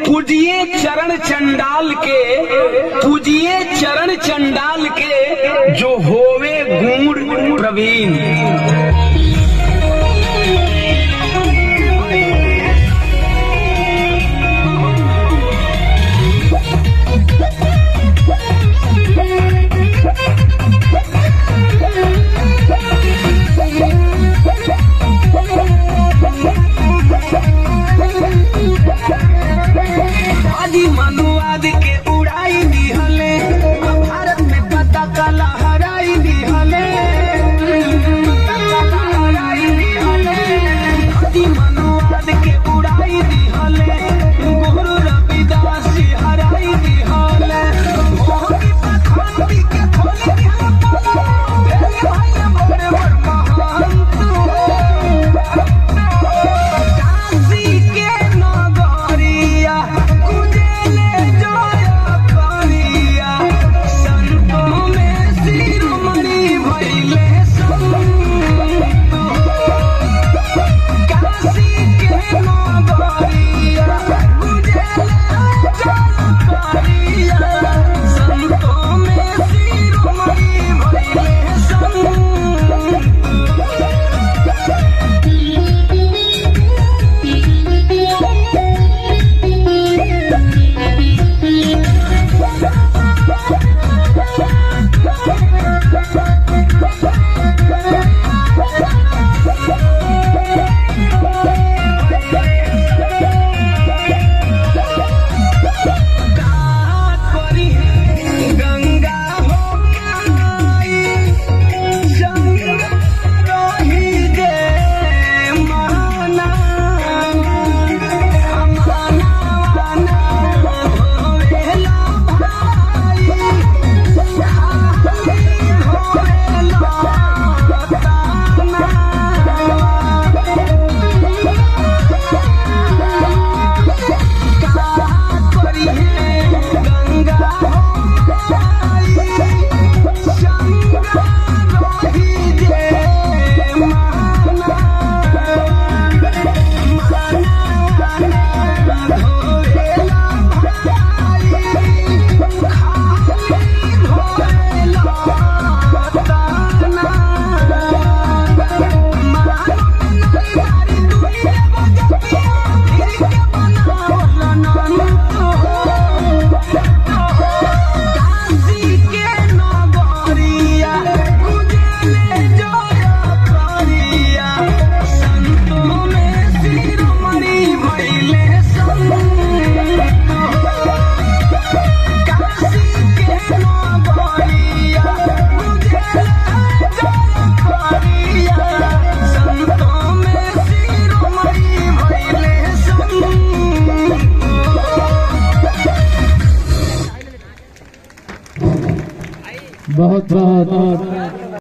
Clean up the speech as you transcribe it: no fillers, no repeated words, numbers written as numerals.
पूजिए चरण चंडाल के, पूजिए चरण चंडाल के, जो होवे गूढ़ प्रवीण। मनुवाद के उड़ाई दी हले, भारत में पताका लहराई दी हले, मनुवाद के उड़ाई दी हले, गुरु रविदास जी हराई दी हले, मोहनी पखंडी के खोली बड़े बड़ महंत काशी के नगरिया बहुत बहुत